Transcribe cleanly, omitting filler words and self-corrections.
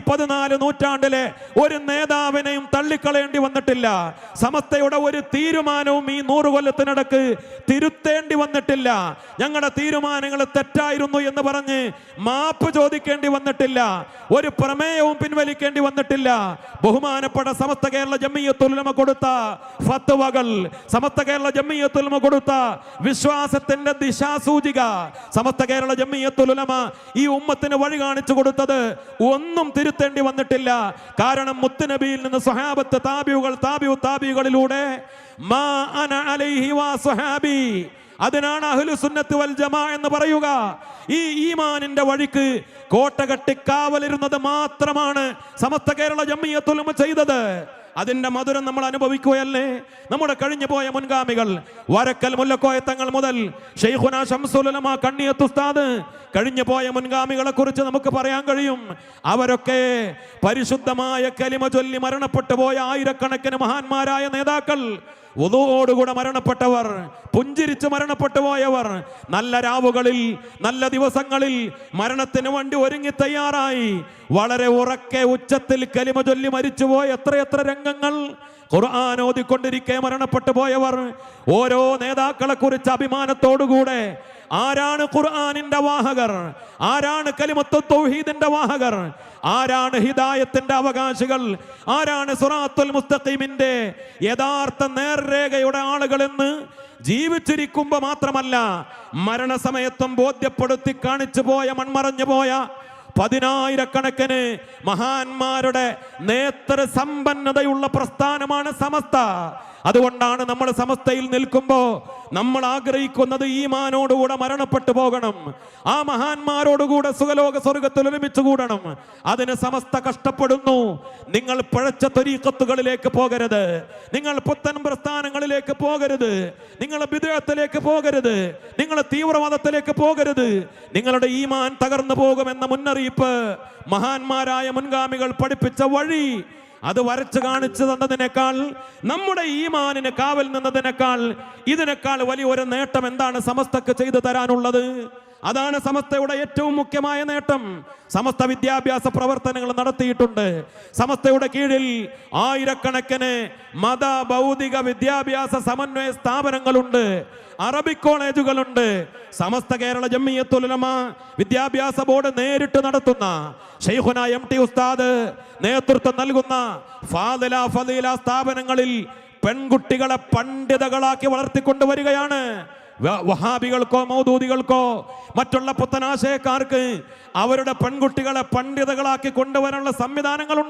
14 നൂറ്റാണ്ടിലെ ഒരു നേതാവിനെയും തള്ളിക്കളയേണ്ടി വന്നിട്ടില്ല. സമസ്തയുടെ ഒരു തീരുമാനവും ഈ 100 കൊല്ലത്തിനിടക്ക് തിരുത്തേണ്ടി വന്നിട്ടില്ല. ഞങ്ങളുടെ തീരുമാനങ്ങൾ തെറ്റായിരുന്നു എന്ന് പറഞ്ഞ് മാപ്പ് ചോദിക്കേണ്ടി വന്നിട്ടില്ല. ഒരു പ്രമേയവും പിൻവലിക്കേണ്ടി വന്നിട്ടില്ല. ബഹുമാനപ്പെട്ട സമസ്ത കേരള ജംഇയ്യത്തുൽ ഉലമ കൊടുത്ത ഫത്വകൾ, സമസ്ത കേരള ജംഇയ്യത്തുൽ ഉലമ കൊടുത്ത വിശ്വാസത്തിന്റെ ദിശാസൂചിക, സമസ്ത കേരള ജംഇയ്യത്തുൽ ഉലമ ഈ ഉമ്മത്തിന് വഴി കാണിച്ചു കൊടുത്തത് ഒന്നും തിരുത്തേണ്ടി വന്നിട്ടില്ല. കാരണം മുത്തുനബിയിൽ നിന്ന് സ്വഹാബത്ത്, താബിഉകൾ, താബിഉകളിലൂടെ മാ അന അലൈഹി വ സ്വഹാബി, അതിനാണ് അഹ്ലു സുന്നത്ത് വൽ ജമാ എന്ന് പറയുക. ഈ ഈമാനിന്റെ വഴിക്ക് കോട്ട കെട്ടി കാവലിരുന്നത് മാത്രമാണ് സമസ്ത കേരള ജംഇയ്യത്തുൽ ഉലമ ചെയ്തത്. അതിന്റെ മധുരം നമ്മൾ അനുഭവിക്കുകയല്ലേ? നമ്മുടെ കഴിഞ്ഞു പോയ മുൻഗാമികൾ, വരക്കൽ മുല്ലക്കോയ തങ്ങൾ മുതൽ ശൈഖുനാ ശംസുൽ ഉലമ കണ്ണിയത്ത് ഉസ്താദ്, കഴിഞ്ഞു പോയ മുൻഗാമികളെ കുറിച്ച് നമുക്ക് പറയാൻ കഴിയും. അവരൊക്കെ പരിശുദ്ധമായ കലിമ ചൊല്ലി മരണപ്പെട്ടു പോയ ആയിരക്കണക്കിന് മഹാന്മാരായ നേതാക്കൾ, വുദൂഓടുകൂടെ മരണപ്പെട്ടവർ, പുഞ്ചിരിച്ച് മരണപ്പെട്ടു പോയവർ, നല്ല രാവുകളിൽ, നല്ല ദിവസങ്ങളിൽ മരണത്തിന് വേണ്ടി ഒരുങ്ങി തയ്യാറായി വളരെ ഉറക്കെ ഉച്ചത്തിൽ കലിമ ചൊല്ലി മരിച്ചുപോയ എത്രയെത്ര രംഗങ്ങൾ. ഖുർആൻ ഓതിക്കൊണ്ടിരിക്കെ മരണപ്പെട്ടു പോയവർ. ഓരോ നേതാക്കളെ കുറിച്ച് അഭിമാനത്തോടുകൂടെ ആരാണ് ഖുർആനിന്റെ വാഹകർ, ആരാണ് കലിമത്തു തൗഹീദിന്റെ വാഹകർ, ആരാണ് ഹിദായത്തിന്റെ അവകാശികൾ, ആരാണ് സിറാത്തുൽ മുസ്തഖീമിന്റെ യഥാർത്ഥ നേർരേഖയുടെ ആളുകളെന്ന് ജീവിച്ചിരിക്കുമ്പോ മാത്രമല്ല മരണസമയത്തും ബോധ്യപ്പെടുത്തി കാണിച്ചു പോയ, മൺമറഞ്ഞു പോയ 10,000-കണക്കിന് മഹാന്മാരുടെ നേത്ര സമ്പന്നതയുള്ള പ്രസ്ഥാനമാണ് സമസ്ത. അതുകൊണ്ടാണ് നമ്മൾ സമസ്തയിൽ നിൽക്കുമ്പോൾ നമ്മൾ ആഗ്രഹിക്കുന്നത് ഈമാനോടുകൂടെ മരണപ്പെട്ടു പോകണം, ആ മഹാന്മാരോടുകൂടെ സുഖലോക സ്വർഗത്തിൽ ഒരുമിച്ച് കൂടണം. അതിന് സമസ്ത കഷ്ടപ്പെടുന്നു. നിങ്ങൾ പിഴച്ച ത്വരീഖത്തുകളിലേക്ക് പോകരുത്, നിങ്ങൾ പുത്തൻ പ്രസ്ഥാനങ്ങളിലേക്ക് പോകരുത്, നിങ്ങൾ ബിദ്അത്തിലേക്ക് പോകരുത്, നിങ്ങൾ തീവ്രവാദത്തിലേക്ക് പോകരുത്. നിങ്ങളുടെ ഈമാൻ തകർന്നു പോകുമെന്ന മുന്നറിയിപ്പ് മഹാന്മാരായ മുൻഗാമികൾ പഠിപ്പിച്ച വഴി അത് വരച്ച് കാണിച്ചു തന്നതിനേക്കാൾ, നമ്മുടെ ഈമാനിന് കാവൽ നിന്നതിനേക്കാൾ, ഇതിനേക്കാൾ വലിയ ഒരു നേട്ടം എന്താണ് സമസ്തക്ക് ചെയ്തു തരാനുള്ളത്? അതാണ് സമസ്തയുടെ ഏറ്റവും മുഖ്യമായ നേട്ടം. സമസ്ത വിദ്യാഭ്യാസ പ്രവർത്തനങ്ങൾ നടത്തിയിട്ടുണ്ട്. സമസ്തയുടെ കീഴിൽ ആയിരക്കണക്കിന് മത ഭൗതിക വിദ്യാഭ്യാസ സമന്വയ സ്ഥാപനങ്ങളുണ്ട്, അറബിക് കോളേജുകളുണ്ട്. സമസ്ത കേരള ജംഇയ്യത്തുൽ ഉലമ വിദ്യാഭ്യാസ ബോർഡ് നേരിട്ട് നടത്തുന്ന, ശൈഖുനാ എം.ടി. ഉസ്താദ് നേതൃത്വം നൽകുന്ന ഫളീല സ്ഥാപനങ്ങളിൽ പെൺകുട്ടികളെ പണ്ഡിതകളാക്കി വളർത്തിക്കൊണ്ടുവരികയാണ്. വഹാബികൾക്കോ മൗദൂദികൾക്കോ മറ്റുള്ള പുത്തനാശയക്കാർക്ക് അവരുടെ പെൺകുട്ടികളെ പണ്ഡിതകളാക്കി കൊണ്ടുവരാനുള്ള സംവിധാനങ്ങളുണ്ട്.